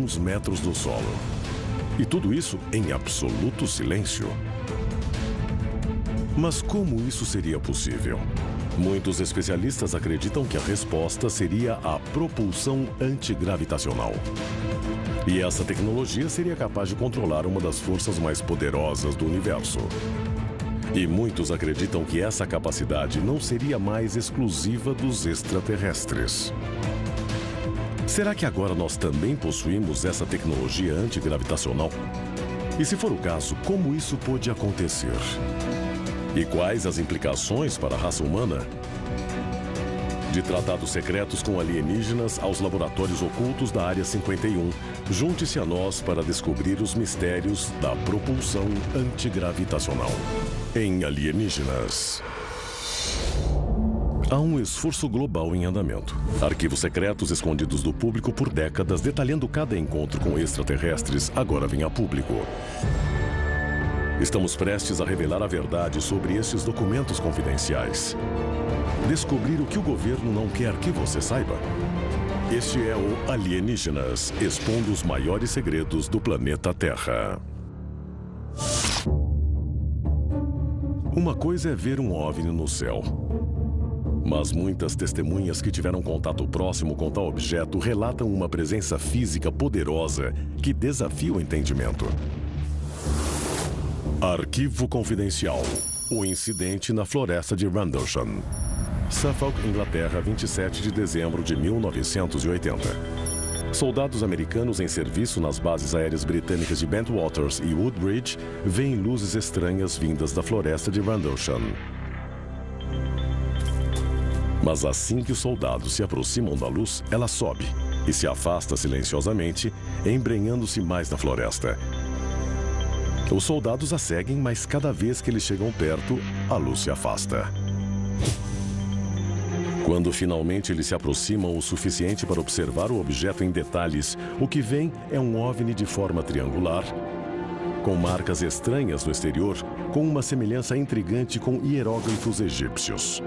alguns metros do solo. E tudo isso em absoluto silêncio. Mas como isso seria possível? Muitos especialistas acreditam que a resposta seria a propulsão antigravitacional. E essa tecnologia seria capaz de controlar uma das forças mais poderosas do universo. E muitos acreditam que essa capacidade não seria mais exclusiva dos extraterrestres. Será que agora nós também possuímos essa tecnologia antigravitacional? E se for o caso, como isso pode acontecer? E quais as implicações para a raça humana? De tratados secretos com alienígenas aos laboratórios ocultos da Área 51, junte-se a nós para descobrir os mistérios da propulsão antigravitacional. Em Alienígenas. Há um esforço global em andamento. Arquivos secretos escondidos do público por décadas, detalhando cada encontro com extraterrestres, agora vem a público. Estamos prestes a revelar a verdade sobre estes documentos confidenciais. Descobrir o que o governo não quer que você saiba. Este é o Alienígenas, expondo os maiores segredos do planeta Terra. Uma coisa é ver um OVNI no céu. Mas muitas testemunhas que tiveram contato próximo com tal objeto relatam uma presença física poderosa que desafia o entendimento. Arquivo confidencial. O incidente na floresta de Rendlesham. Suffolk, Inglaterra, 27 de dezembro de 1980. Soldados americanos em serviço nas bases aéreas britânicas de Bentwaters e Woodbridge veem luzes estranhas vindas da floresta de Rendlesham. Mas assim que os soldados se aproximam da luz, ela sobe e se afasta silenciosamente, embrenhando-se mais na floresta. Os soldados a seguem, mas cada vez que eles chegam perto, a luz se afasta. Quando finalmente eles se aproximam o suficiente para observar o objeto em detalhes, o que vem é um OVNI de forma triangular, com marcas estranhas no exterior, com uma semelhança intrigante com hieróglifos egípcios.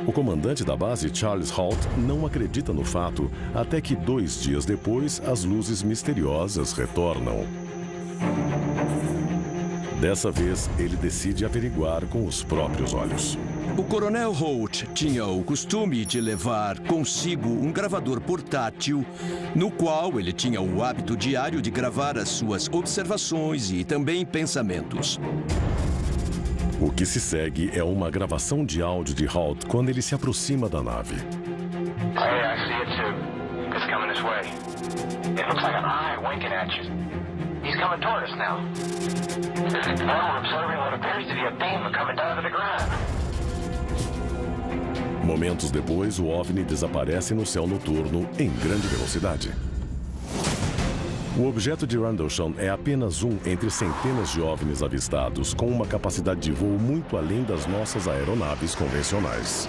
O comandante da base, Charles Halt, não acredita no fato até que 2 dias depois as luzes misteriosas retornam. Dessa vez, ele decide averiguar com os próprios olhos. O coronel Holt tinha o costume de levar consigo um gravador portátil, no qual ele tinha o hábito diário de gravar as suas observações e também pensamentos. O que se segue é uma gravação de áudio de Halt quando ele se aproxima da nave. Hey, I see it too. It's coming this way. It looks like an eye winking at you. He's coming toward us now. Now we're observing what appears to be a beam coming down to the ground. Momentos depois, o OVNI desaparece no céu noturno em grande velocidade. O objeto de Rendlesham é apenas um entre centenas de OVNIs avistados, com uma capacidade de voo muito além das nossas aeronaves convencionais.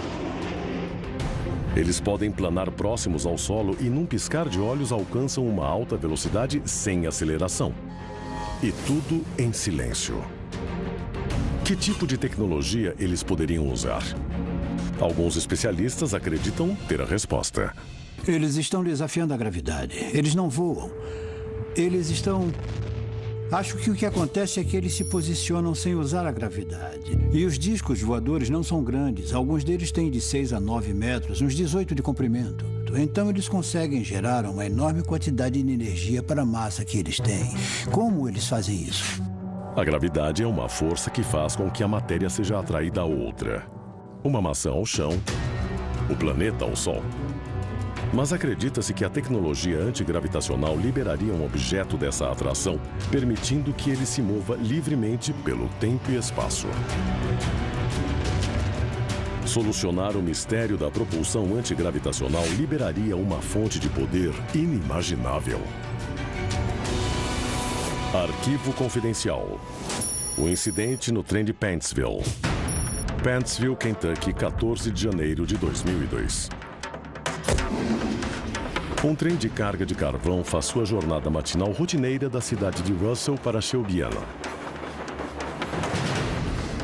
Eles podem planar próximos ao solo e, num piscar de olhos, alcançam uma alta velocidade sem aceleração. E tudo em silêncio. Que tipo de tecnologia eles poderiam usar? Alguns especialistas acreditam ter a resposta. Eles estão desafiando a gravidade. Eles não voam. Eles estão... Acho que o que acontece é que eles se posicionam sem usar a gravidade. E os discos voadores não são grandes. Alguns deles têm de 6 a 9 metros, uns 18 de comprimento. Então eles conseguem gerar uma enorme quantidade de energia para a massa que eles têm. Como eles fazem isso? A gravidade é uma força que faz com que a matéria seja atraída a outra. Uma maçã ao chão, o planeta ao Sol. Mas acredita-se que a tecnologia antigravitacional liberaria um objeto dessa atração, permitindo que ele se mova livremente pelo tempo e espaço. Solucionar o mistério da propulsão antigravitacional liberaria uma fonte de poder inimaginável. Arquivo confidencial. O incidente no trem de Paintsville. Paintsville, Kentucky, 14 de janeiro de 2002. Um trem de carga de carvão faz sua jornada matinal rotineira da cidade de Russell para Shelbyville.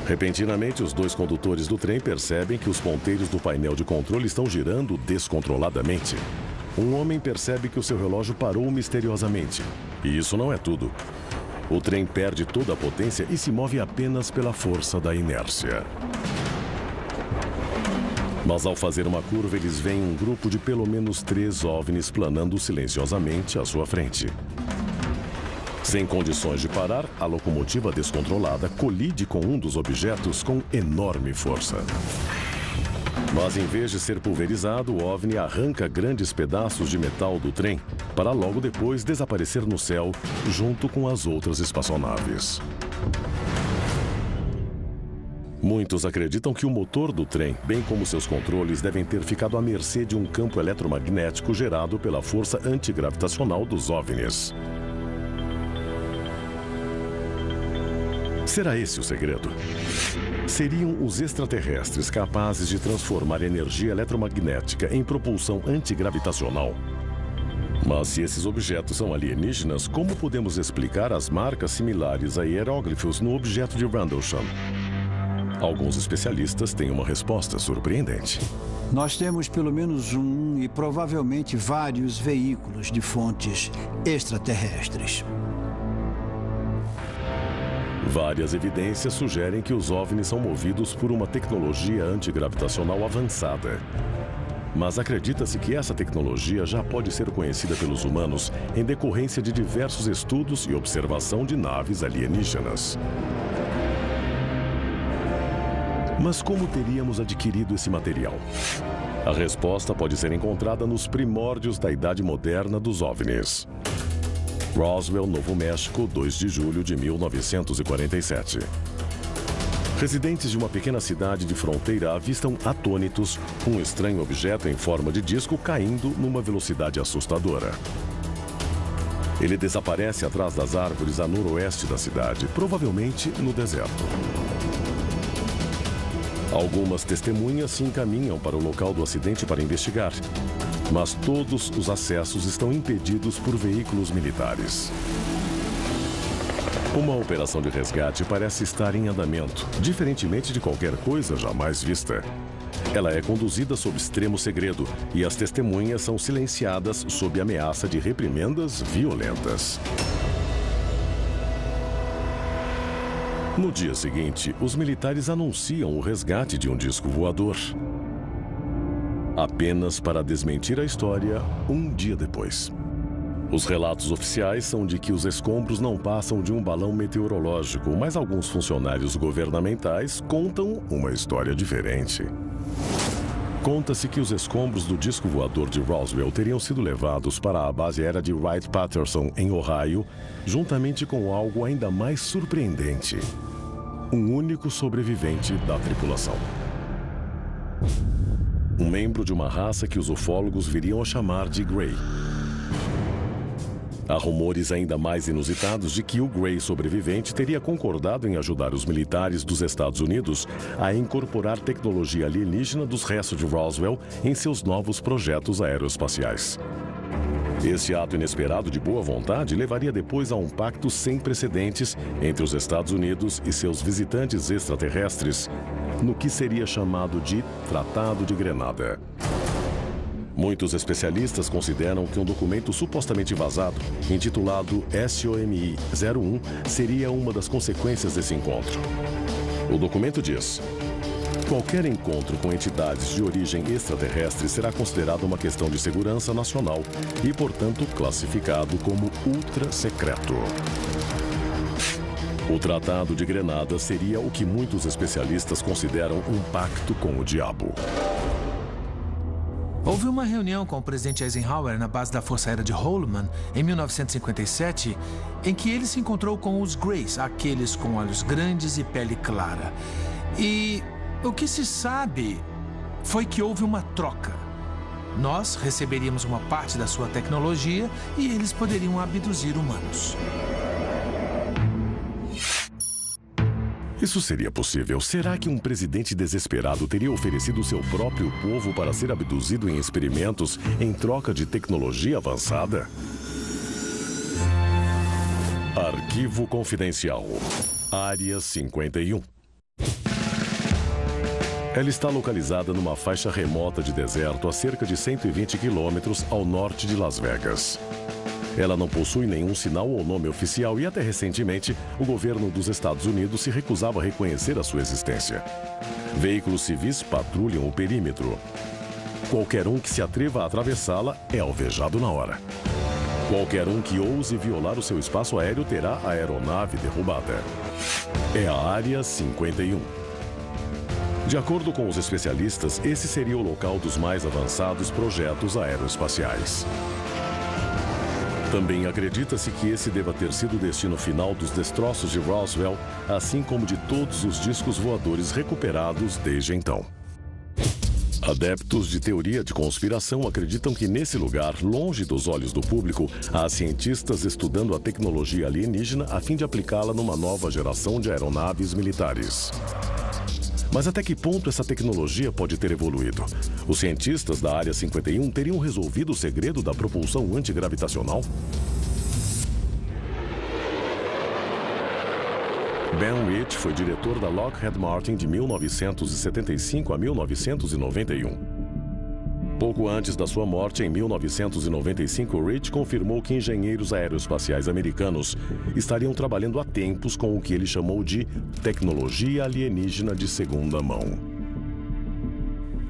Repentinamente, os 2 condutores do trem percebem que os ponteiros do painel de controle estão girando descontroladamente. um homem percebe que o seu relógio parou misteriosamente. E isso não é tudo. O trem perde toda a potência e se move apenas pela força da inércia. Mas ao fazer uma curva, eles veem um grupo de pelo menos 3 OVNIs planando silenciosamente à sua frente. Sem condições de parar, a locomotiva descontrolada colide com um dos objetos com enorme força. Mas em vez de ser pulverizado, o OVNI arranca grandes pedaços de metal do trem para logo depois desaparecer no céu junto com as outras espaçonaves. Muitos acreditam que o motor do trem, bem como seus controles, devem ter ficado à mercê de um campo eletromagnético gerado pela força antigravitacional dos OVNIs. Será esse o segredo? Seriam os extraterrestres capazes de transformar energia eletromagnética em propulsão antigravitacional? Mas se esses objetos são alienígenas, como podemos explicar as marcas similares a hieróglifos no objeto de Rendlesham? Alguns especialistas têm uma resposta surpreendente. Nós temos pelo menos um e provavelmente vários veículos de fontes extraterrestres. Várias evidências sugerem que os OVNIs são movidos por uma tecnologia antigravitacional avançada. Mas acredita-se que essa tecnologia já pode ser conhecida pelos humanos em decorrência de diversos estudos e observação de naves alienígenas. Mas como teríamos adquirido esse material? A resposta pode ser encontrada nos primórdios da Idade Moderna dos OVNIs. Roswell, Novo México, 2 de julho de 1947. Residentes de uma pequena cidade de fronteira avistam atônitos um estranho objeto em forma de disco caindo numa velocidade assustadora. Ele desaparece atrás das árvores a noroeste da cidade, provavelmente no deserto. Algumas testemunhas se encaminham para o local do acidente para investigar, mas todos os acessos estão impedidos por veículos militares. Uma operação de resgate parece estar em andamento, diferentemente de qualquer coisa jamais vista. Ela é conduzida sob extremo segredo e as testemunhas são silenciadas sob ameaça de reprimendas violentas. No dia seguinte, os militares anunciam o resgate de um disco voador. Apenas para desmentir a história um dia depois. Os relatos oficiais são de que os escombros não passam de um balão meteorológico, mas alguns funcionários governamentais contam uma história diferente. Conta-se que os escombros do disco voador de Roswell teriam sido levados para a base aérea de Wright-Patterson, em Ohio, juntamente com algo ainda mais surpreendente: um único sobrevivente da tripulação. Um membro de uma raça que os ufólogos viriam a chamar de Grey. Há rumores ainda mais inusitados de que o Grey sobrevivente teria concordado em ajudar os militares dos Estados Unidos a incorporar tecnologia alienígena dos restos de Roswell em seus novos projetos aeroespaciais. Esse ato inesperado de boa vontade levaria depois a um pacto sem precedentes entre os Estados Unidos e seus visitantes extraterrestres, no que seria chamado de Tratado de Grenada. Muitos especialistas consideram que um documento supostamente vazado, intitulado SOMI-01, seria uma das consequências desse encontro. O documento diz: qualquer encontro com entidades de origem extraterrestre será considerado uma questão de segurança nacional e, portanto, classificado como ultra-secreto. O Tratado de Grenada seria o que muitos especialistas consideram um pacto com o diabo. Houve uma reunião com o presidente Eisenhower na base da Força Aérea de Holloman, em 1957, em que ele se encontrou com os Greys, aqueles com olhos grandes e pele clara. E o que se sabe foi que houve uma troca. Nós receberíamos uma parte da sua tecnologia e eles poderiam abduzir humanos. Isso seria possível? Será que um presidente desesperado teria oferecido seu próprio povo para ser abduzido em experimentos em troca de tecnologia avançada? Arquivo Confidencial. Área 51. Ela está localizada numa faixa remota de deserto a cerca de 120 quilômetros ao norte de Las Vegas. Ela não possui nenhum sinal ou nome oficial e até recentemente o governo dos Estados Unidos se recusava a reconhecer a sua existência. Veículos civis patrulham o perímetro. Qualquer um que se atreva a atravessá-la é alvejado na hora. Qualquer um que ouse violar o seu espaço aéreo terá a aeronave derrubada. É a Área 51. De acordo com os especialistas, esse seria o local dos mais avançados projetos aeroespaciais. Também acredita-se que esse deva ter sido o destino final dos destroços de Roswell, assim como de todos os discos voadores recuperados desde então. Adeptos de teoria de conspiração acreditam que nesse lugar, longe dos olhos do público, há cientistas estudando a tecnologia alienígena a fim de aplicá-la numa nova geração de aeronaves militares. Mas até que ponto essa tecnologia pode ter evoluído? Os cientistas da Área 51 teriam resolvido o segredo da propulsão antigravitacional? Ben Rich foi diretor da Lockheed Martin de 1975 a 1991. Pouco antes da sua morte, em 1995, Rich confirmou que engenheiros aeroespaciais americanos estariam trabalhando há tempos com o que ele chamou de tecnologia alienígena de segunda mão.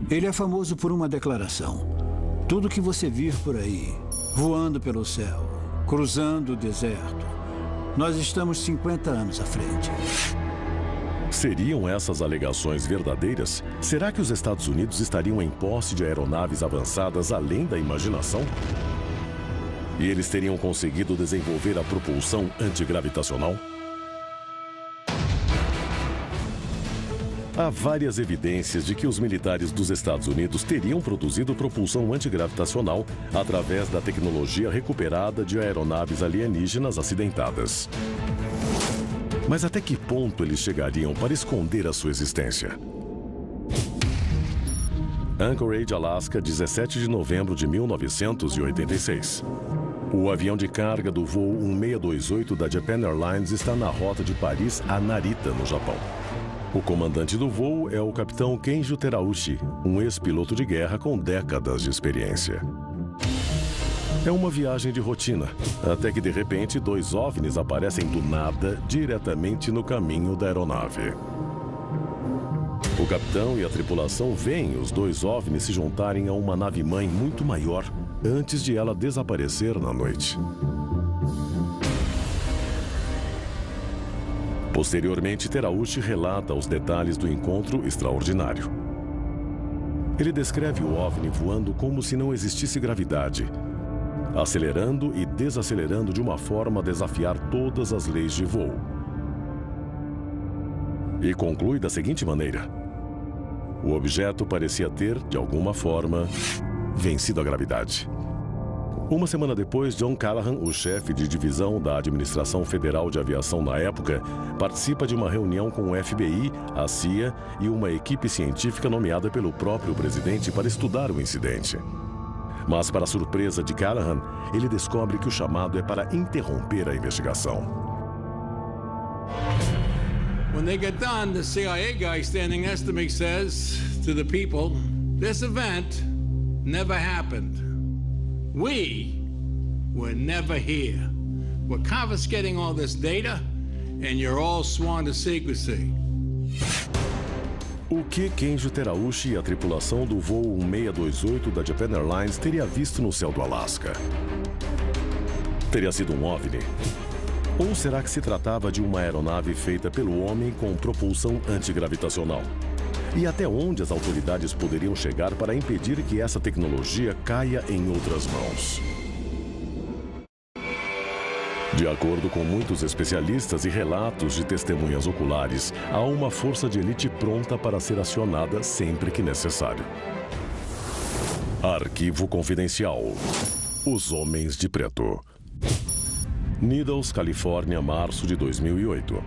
Ele é famoso por uma declaração. Tudo que você vir por aí, voando pelo céu, cruzando o deserto, nós estamos 50 anos à frente. Seriam essas alegações verdadeiras? Será que os Estados Unidos estariam em posse de aeronaves avançadas além da imaginação? E eles teriam conseguido desenvolver a propulsão antigravitacional? Há várias evidências de que os militares dos Estados Unidos teriam produzido propulsão antigravitacional através da tecnologia recuperada de aeronaves alienígenas acidentadas. Mas até que ponto eles chegariam para esconder a sua existência? Anchorage, Alaska, 17 de novembro de 1986. O avião de carga do voo 1628 da Japan Airlines está na rota de Paris a Narita, no Japão. O comandante do voo é o capitão Kenjo Terauchi, um ex-piloto de guerra com décadas de experiência. É uma viagem de rotina, até que de repente 2 OVNIs aparecem do nada diretamente no caminho da aeronave. O capitão e a tripulação veem os 2 OVNIs se juntarem a uma nave-mãe muito maior antes de ela desaparecer na noite. Posteriormente, Terauchi relata os detalhes do encontro extraordinário. Ele descreve o OVNI voando como se não existisse gravidade, acelerando e desacelerando de uma forma a desafiar todas as leis de voo. E conclui da seguinte maneira: o objeto parecia ter, de alguma forma, vencido a gravidade. Uma semana depois, John Callahan, o chefe de divisão da Administração Federal de Aviação na época, participa de uma reunião com o FBI, a CIA e uma equipe científica nomeada pelo próprio presidente para estudar o incidente. Mas, para surpresa de Callahan, ele descobre que o chamado é para interromper a investigação. When they get done, the CIA guy standing next to me says to the people, "This event never happened. We were never here. We're confiscating all this data, and you're all sworn to secrecy." O que Kenjo Terauchi e a tripulação do voo 1628 da Japan Airlines teria visto no céu do Alasca? Teria sido um OVNI? Ou será que se tratava de uma aeronave feita pelo homem com propulsão antigravitacional? E até onde as autoridades poderiam chegar para impedir que essa tecnologia caia em outras mãos? De acordo com muitos especialistas e relatos de testemunhas oculares, há uma força de elite pronta para ser acionada sempre que necessário. Arquivo confidencial. Os Homens de Preto. Needles, Califórnia, março de 2008.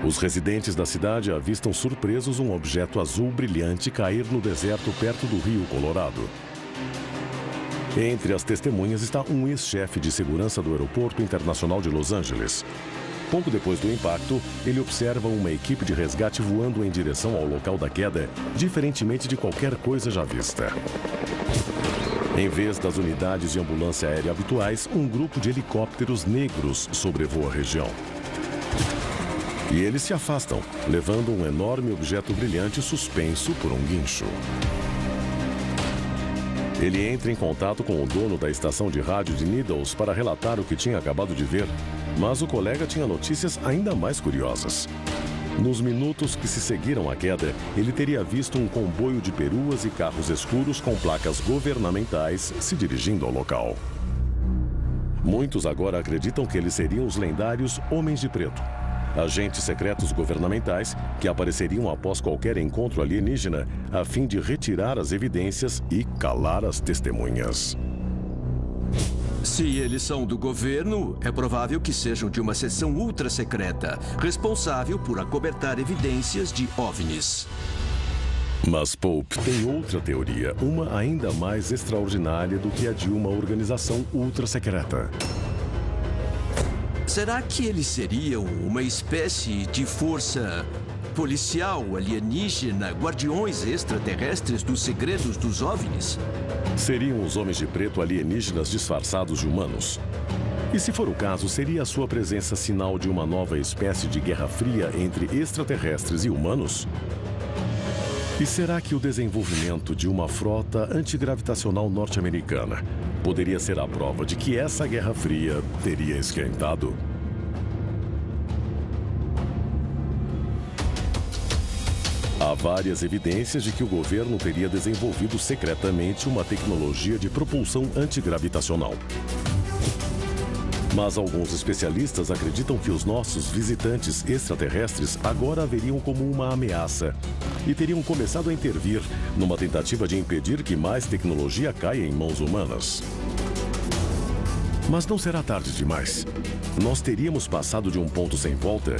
Os residentes da cidade avistam surpresos um objeto azul brilhante cair no deserto perto do rio Colorado. Entre as testemunhas está um ex-chefe de segurança do Aeroporto Internacional de Los Angeles. Pouco depois do impacto, ele observa uma equipe de resgate voando em direção ao local da queda, diferentemente de qualquer coisa já vista. Em vez das unidades de ambulância aérea habituais, um grupo de helicópteros negros sobrevoa a região. E eles se afastam, levando um enorme objeto brilhante suspenso por um guincho. Ele entra em contato com o dono da estação de rádio de Needles para relatar o que tinha acabado de ver, mas o colega tinha notícias ainda mais curiosas. Nos minutos que se seguiram à queda, ele teria visto um comboio de peruas e carros escuros com placas governamentais se dirigindo ao local. Muitos agora acreditam que eles seriam os lendários Homens de Preto, agentes secretos governamentais que apareceriam após qualquer encontro alienígena a fim de retirar as evidências e calar as testemunhas. Se eles são do governo, é provável que sejam de uma seção ultra secreta, responsável por acobertar evidências de OVNIs. Mas Pope tem outra teoria, uma ainda mais extraordinária do que a de uma organização ultra secreta. Será que eles seriam uma espécie de força policial alienígena, guardiões extraterrestres dos segredos dos OVNIs? Seriam os Homens de Preto alienígenas disfarçados de humanos? E se for o caso, seria a sua presença sinal de uma nova espécie de guerra fria entre extraterrestres e humanos? E será que o desenvolvimento de uma frota antigravitacional norte-americana poderia ser a prova de que essa Guerra Fria teria esquentado? Há várias evidências de que o governo teria desenvolvido secretamente uma tecnologia de propulsão antigravitacional. Mas alguns especialistas acreditam que os nossos visitantes extraterrestres agora a veriam como uma ameaça e teriam começado a intervir numa tentativa de impedir que mais tecnologia caia em mãos humanas. Mas não será tarde demais. Nós teríamos passado de um ponto sem volta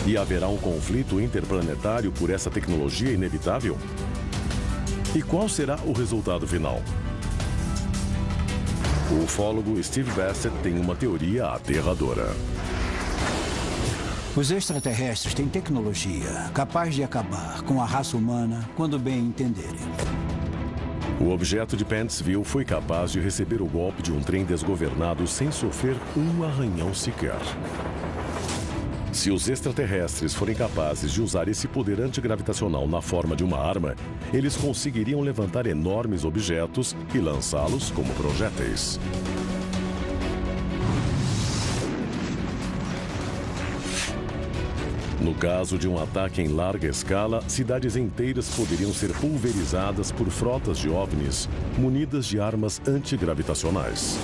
e haverá um conflito interplanetário por essa tecnologia inevitável? E qual será o resultado final? O ufólogo Steve Bassett tem uma teoria aterradora. Os extraterrestres têm tecnologia capaz de acabar com a raça humana quando bem entenderem. O objeto de Pantsville foi capaz de receber o golpe de um trem desgovernado sem sofrer um arranhão sequer. Se os extraterrestres forem capazes de usar esse poder antigravitacional na forma de uma arma, eles conseguiriam levantar enormes objetos e lançá-los como projéteis. No caso de um ataque em larga escala, cidades inteiras poderiam ser pulverizadas por frotas de OVNIs munidas de armas antigravitacionais.